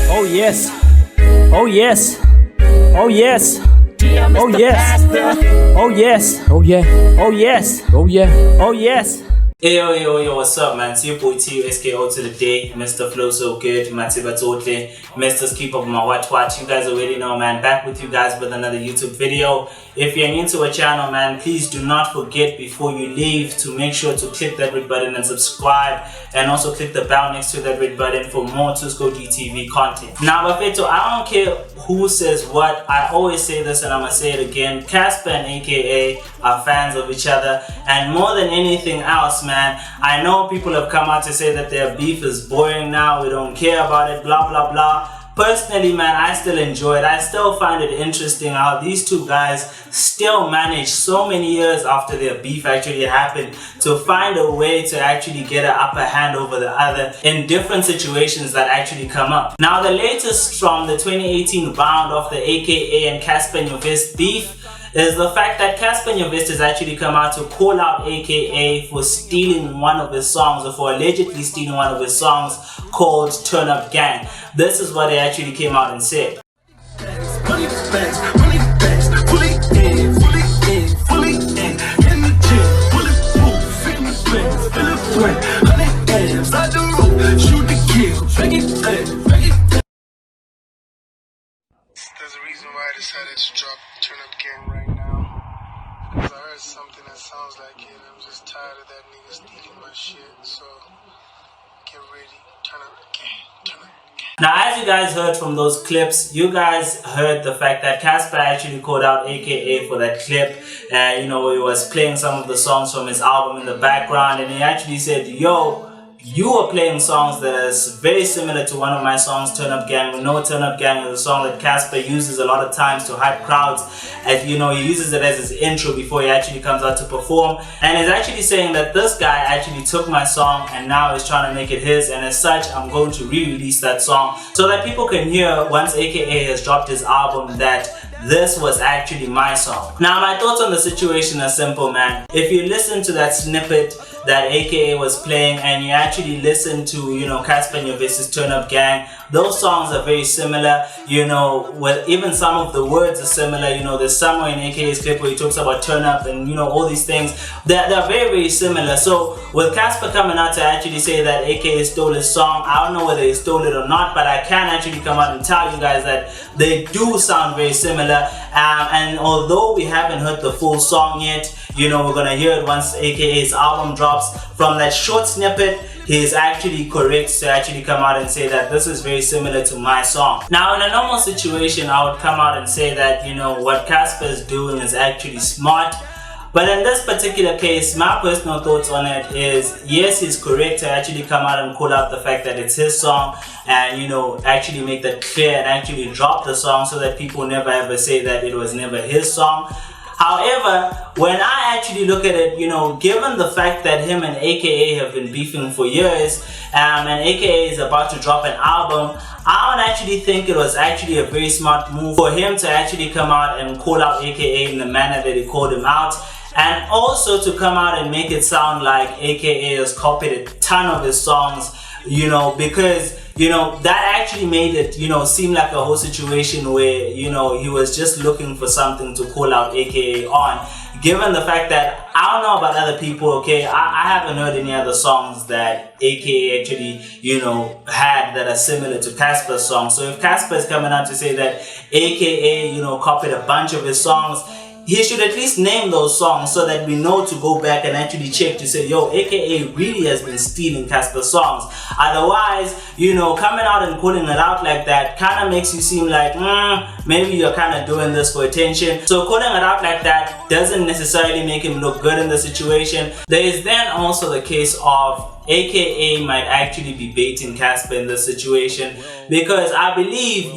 Oh yes. Oh yes. Oh yes. Oh yes. Oh yes. Oh yeah. Oh yes. Oh yeah. Oh yes. Yo, what's up, man? It's your boy TUSKO to the day, Mr. Flow So Good, Matiba Tote, Mr. Keep Up My Watch. You guys already know, man. Back with you guys with another YouTube video. If you're new to a channel, man, please do not forget before you leave to make sure to click that red button and subscribe, and also click the bell next to that red button for more Tusco GTV content. Now, Bafeto, I don't care who says what. I always say this and I'm gonna say it again. Cassper and AKA are fans of each other, and more than anything else, man, I know people have come out to say that their beef is boring now, we don't care about it, blah blah blah. Personally, man, I still enjoy it. I still find it interesting how these two guys still manage so many years after their beef actually happened to find a way to actually get an upper hand over the other in different situations that actually come up. Now, the latest from the 2018 round of the AKA and Cassper Nyovest beef is the fact that Cassper Nyovest has actually come out to call out AKA for stealing one of his songs, or for allegedly stealing one of his songs called Turn Up Gang. This is what they actually came out and said. There's a reason why I decided to drop Turn Up Gang right now. Because I heard something that sounds like it. I'm just tired of that nigga stealing my shit. So, get ready. Turn up gang. Turn up gang. Now, as you guys heard from those clips, you guys heard the fact that Cassper actually called out AKA for that clip. Where he was playing some of the songs from his album in the background, and he actually said, yo, you are playing songs that is very similar to one of my songs, Turn Up Gang. We know Turn Up Gang is a song that Cassper uses a lot of times to hype crowds. As he uses it as his intro before he actually comes out to perform. And he's actually saying that this guy actually took my song and now is trying to make it his. And as such, I'm going to re-release that song so that people can hear once AKA has dropped his album that this was actually my song. Now, my thoughts on the situation are simple, man. If you listen to that snippet that AKA was playing and you actually listen to, Cassper Nyovest's Turn Up Gang, those songs are very similar, with even some of the words are similar. There's somewhere in AKA's clip where he talks about turn up and, all these things. They're very, very similar. So with Cassper coming out to actually say that AKA stole his song, I don't know whether he stole it or not, but I can actually come out and tell you guys that they do sound very similar. And although we haven't heard the full song yet, we're gonna hear it once AKA's album drops. From that short snippet, he is actually correct to actually come out and say that this is very similar to my song. Now, in a normal situation, I would come out and say that, what Cassper is doing is actually smart. But in this particular case, my personal thoughts on it is, yes, he's correct to actually come out and call out the fact that it's his song and, actually make that clear and actually drop the song so that people never ever say that it was never his song. However, when I actually look at it, given the fact that him and AKA have been beefing for years, and AKA is about to drop an album, I would actually think it was actually a very smart move for him to actually come out and call out AKA in the manner that he called him out. And also to come out and make it sound like AKA has copied a ton of his songs, because that actually made it, seem like a whole situation where, he was just looking for something to call out AKA on. Given the fact that, I don't know about other people, okay, I haven't heard any other songs that AKA actually, had that are similar to Cassper's songs. So if Cassper is coming out to say that AKA, copied a bunch of his songs, he should at least name those songs so that we know to go back and actually check to say, yo, AKA really has been stealing Cassper's songs. Otherwise, coming out and calling it out like that kind of makes you seem like, maybe you're kind of doing this for attention. So calling it out like that doesn't necessarily make him look good in the situation. There is then also the case of AKA might actually be baiting Cassper in this situation, because I believe,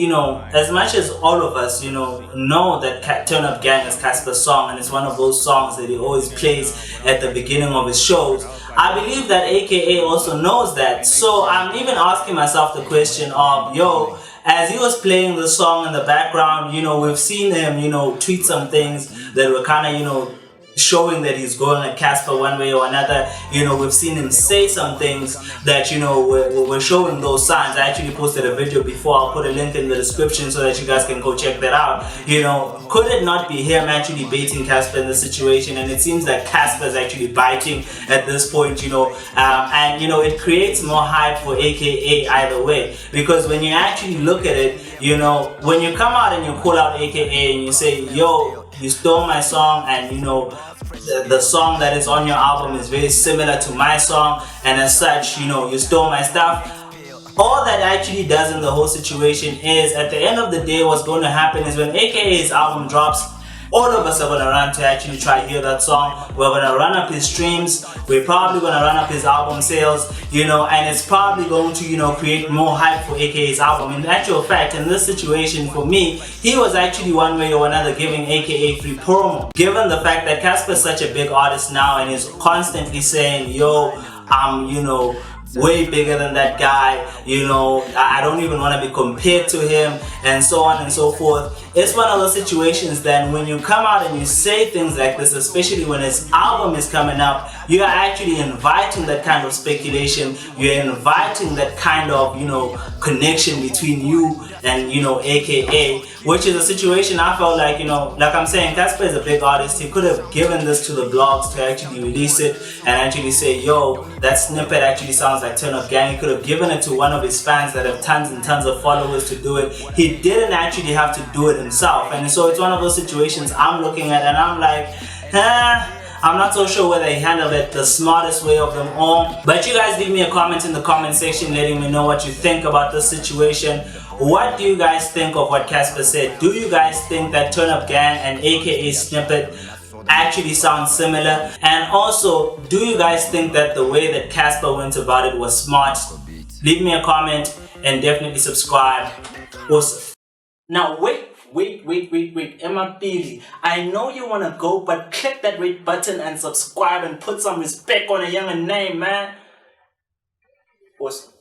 as much as all of us, know that Turn Up Gang is Cassper's song and it's one of those songs that he always plays at the beginning of his shows, I believe that AKA also knows that. So I'm even asking myself the question of, yo, as he was playing the song in the background, we've seen him, tweet some things that were kind of, showing that he's going at Cassper one way or another. You know, we've seen him say some things that, you know, we're showing those signs. I actually posted a video before. I'll put a link in the description so that you guys can go check that out. You know, could it not be him actually baiting Cassper in this situation? And it seems that Cassper is actually biting at this point, you know, and you know, it creates more hype for AKA either way, because when you actually look at it, you know, when you come out and you call out AKA and you say, yo, you stole my song, and you know, the song that is on your album is very similar to my song, and as such, you know, you stole my stuff. All that actually does in the whole situation is, at the end of the day, what's going to happen is when AKA's album drops, all of us are going to run to actually try to hear that song. We're going to run up his streams. We're probably going to run up his album sales, you know, and it's probably going to, you know, create more hype for AKA's album. In actual fact, in this situation, for me, he was actually one way or another giving AKA free promo. Given the fact that Cassper is such a big artist now and is constantly saying, yo, I'm, you know, way bigger than that guy, you know, I don't even want to be compared to him, and so on and so forth. It's one of those situations that when you come out and you say things like this, especially when his album is coming up, you are actually inviting that kind of speculation. You're inviting that kind of, you know, connection between you and, you know, AKA, which is a situation I felt like, you know, like I'm saying, Cassper is a big artist. He could have given this to the blogs to actually release it and actually say, yo, that snippet actually sounds like Turn Up Gang. He could have given it to one of his fans that have tons and tons of followers to do it. He didn't actually have to do it himself, and so it's one of those situations I'm looking at and I'm like, I'm not so sure whether he handled it the smartest way of them all. But you guys leave me a comment in the comment section letting me know what you think about this situation. What do you guys think of what Cassper said? Do you guys think that Turn Up Gang and AKA snippet actually sound similar? And also, do you guys think that the way that Cassper went about it was smart? Leave me a comment and definitely subscribe. Awesome. Now wait, Emma Pili, I know you wanna go, but click that red button and subscribe and put some respect on a younger name, man. Awesome.